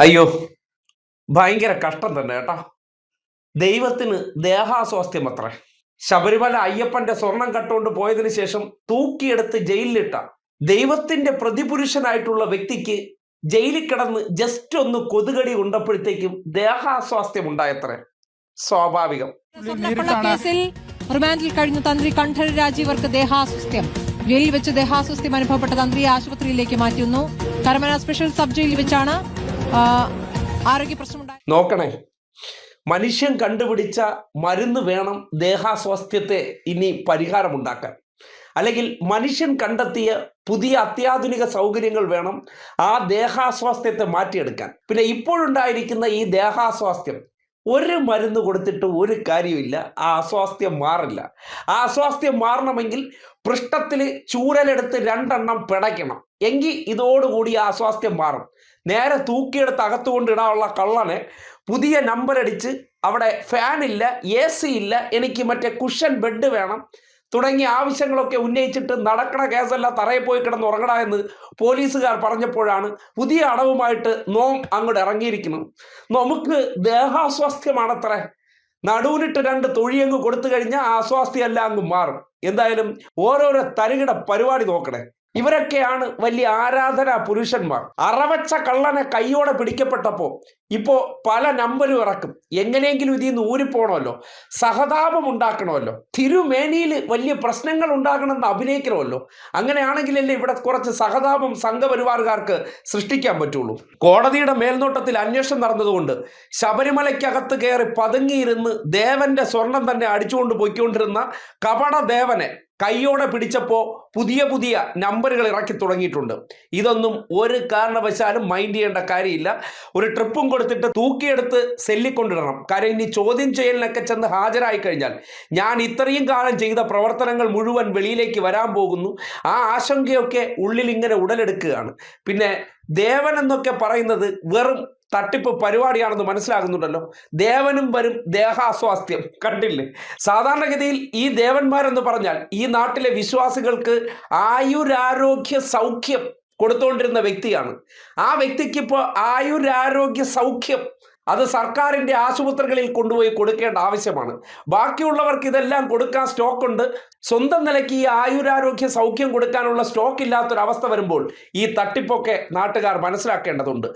അയ്യോ! ഭയങ്കര കഷ്ടം തന്നെ കേട്ടോ. ദൈവത്തിന് ദേഹാസ്വാസ്ഥ്യമത്രേ. ശബരിമല അയ്യപ്പന്റെ സ്വർണം കട്ടുകൊണ്ട് പോയതിനു ശേഷം തൂക്കിയെടുത്ത് ജയിലിലിട്ട ദൈവത്തിന്റെ പ്രതിപുരുഷനായിട്ടുള്ള വ്യക്തിക്ക് ജയിലിൽ കിടന്ന് ജസ്റ്റ് ഒന്ന് കൊതുകടി ഉണ്ടപ്പോഴത്തേക്കും ദേഹാസ്വാസ്ഥ്യം ഉണ്ടായത്രേ. സ്വാഭാവികം. കേസിൽ റിമാൻഡിൽ കഴിഞ്ഞ തന്ത്രി കണ്ഠരര് രാജീവർക്ക് ദേഹാസ്വാസ്ഥ്യം. ജയിലിൽ വെച്ച് ദേഹാസ്വാസ്ഥ്യം അനുഭവപ്പെട്ട തന്ത്രിയെ ആശുപത്രിയിലേക്ക് മാറ്റുന്നു. കരമന സ്പെഷ്യൽ സബ് ജയിലിൽ വെച്ചാണ് ആരോഗ്യ പ്രശ്നമുണ്ടായത്. നോക്കണേ, മനുഷ്യൻ കണ്ടുപിടിച്ച മരുന്ന് വേണം ദേഹാസ്വാസ്ഥ്യത്തെ ഇനി പരിഹാരമുണ്ടാക്കാൻ. അല്ലെങ്കിൽ മനുഷ്യൻ കണ്ടെത്തിയ പുതിയ അത്യാധുനിക സൗകര്യങ്ങൾ വേണം ആ ദേഹാസ്വാസ്ഥ്യത്തെ മാറ്റിയെടുക്കാൻ. പിന്നെ ഇപ്പോഴുണ്ടായിരിക്കുന്ന ഈ ദേഹാസ്വാസ്ഥ്യം ഒരു മരുന്ന് കൊടുത്തിട്ട് ഒരു കാര്യമില്ല, ആ അസ്വാസ്ഥ്യം മാറില്ല. ആ അസ്വാസ്ഥ്യം മാറണമെങ്കിൽ പൃഷ്ഠത്തിൽ ചൂരലെടുത്ത് 2 എണ്ണം പിടയ്ക്കണം. എങ്കിൽ ഇതോടുകൂടി ആ അസ്വാസ്ഥ്യം മാറും. നേരെ തൂക്കിയെടുത്ത് അകത്തുകൊണ്ടിടാനുള്ള കള്ളനെ പുതിയ നമ്പർ അടിച്ച് അവിടെ ഫാനില്ല, AC ഇല്ല, എനിക്ക് മറ്റേ കുഷൻ ബെഡ് വേണം തുടങ്ങിയ ആവശ്യങ്ങളൊക്കെ ഉന്നയിച്ചിട്ട് നടക്കണ കേസല്ല, തറയിൽ പോയി കിടന്ന് ഉറങ്ങട എന്ന് പോലീസുകാർ പറഞ്ഞപ്പോഴാണ് പുതിയ അടവുമായിട്ട് നോം അങ്ങോട്ട് ഇറങ്ങിയിരിക്കുന്നു. നമുക്ക് ദേഹാസ്വാസ്ഥ്യമാണത്രേ. നടുവിനിട്ട് 2 തൊഴിയങ്ങ് കൊടുത്തു കഴിഞ്ഞാൽ ആ അസ്വാസ്ഥ്യം എല്ലാം അങ്ങ് മാറും. എന്തായാലും ഓരോരോ തരികിട പരിപാടി നോക്കണേ. ഇവരൊക്കെയാണ് വലിയ ആരാധനാ പുരുഷന്മാർ. അറവച്ച കള്ളനെ കൈയോടെ പിടിക്കപ്പെട്ടപ്പോൾ ഇപ്പോൾ പല നമ്പരും ഇറക്കും. എങ്ങനെയെങ്കിലും ഇതിൽ നിന്ന് ഊരിപ്പോണമല്ലോ, സഹതാപം ഉണ്ടാക്കണമല്ലോ, തിരുമേനിയിൽ വലിയ പ്രശ്നങ്ങൾ ഉണ്ടാകണമെന്ന് അഭിനയിക്കണമല്ലോ. അങ്ങനെയാണെങ്കിലല്ലേ ഇവിടെ കുറച്ച് സഹതാപം സംഘപരിവാറുകാർക്ക് സൃഷ്ടിക്കാൻ പറ്റുള്ളൂ. കോടതിയുടെ മേൽനോട്ടത്തിൽ അന്വേഷണം നടന്നതുകൊണ്ട് ശബരിമലയ്ക്കകത്ത് കയറി പതുങ്ങിയിരുന്ന് ദേവന്റെ സ്വർണം തന്നെ അടിച്ചുകൊണ്ട് പോയിക്കൊണ്ടിരുന്ന കപട ദേവനെ കൈയോടെ പിടിച്ചപ്പോൾ പുതിയ പുതിയ നമ്പറുകൾ ഇറക്കി തുടങ്ങിയിട്ടുണ്ട്. ഇതൊന്നും ഒരു കാരണവശാലും മൈൻഡ് ചെയ്യേണ്ട കാര്യമില്ല. ഒരു ട്രിപ്പും കൊടുത്തിട്ട് തൂക്കിയെടുത്ത് സെല്ലിക്കൊണ്ടിടണം. കാര്യം ഇനി ചോദ്യം ചെയ്യലിനൊക്കെ ചെന്ന് ഹാജരായി കഴിഞ്ഞാൽ ഞാൻ ഇത്രയും കാലം ചെയ്ത പ്രവർത്തനങ്ങൾ മുഴുവൻ വെളിയിലേക്ക് വരാൻ പോകുന്നു. ആ ആശങ്കയൊക്കെ ഉള്ളിൽ ഇങ്ങനെ ഉടലെടുക്കുകയാണ്. പിന്നെ ദേവൻ എന്നൊക്കെ പറയുന്നത് വെറും തട്ടിപ്പ് പരിപാടിയാണെന്ന് മനസ്സിലാകുന്നുണ്ടല്ലോ. ദേവനും വരും ദേഹാസ്വാസ്ഥ്യം. കണ്ടില്ലേ? സാധാരണഗതിയിൽ ഈ ദേവന്മാരെന്ന് പറഞ്ഞാൽ ഈ നാട്ടിലെ വിശ്വാസികൾക്ക് ആയുരാരോഗ്യ സൗഖ്യം കൊടുത്തുകൊണ്ടിരുന്ന വ്യക്തിയാണ്. ആ വ്യക്തിക്ക് ഇപ്പോൾ ആയുരാരോഗ്യ സൗഖ്യം അത് സർക്കാരിൻ്റെ ആശുപത്രികളിൽ കൊണ്ടുപോയി കൊടുക്കേണ്ട ആവശ്യമാണ്. ബാക്കിയുള്ളവർക്ക് ഇതെല്ലാം കൊടുക്കാൻ സ്റ്റോക്കുണ്ട്. സ്വന്തം നിലയ്ക്ക് ഈ ആയുരാരോഗ്യ സൗഖ്യം കൊടുക്കാനുള്ള സ്റ്റോക്ക് ഇല്ലാത്തൊരവസ്ഥ വരുമ്പോൾ ഈ തട്ടിപ്പൊക്കെ നാട്ടുകാർ മനസ്സിലാക്കേണ്ടതുണ്ട്.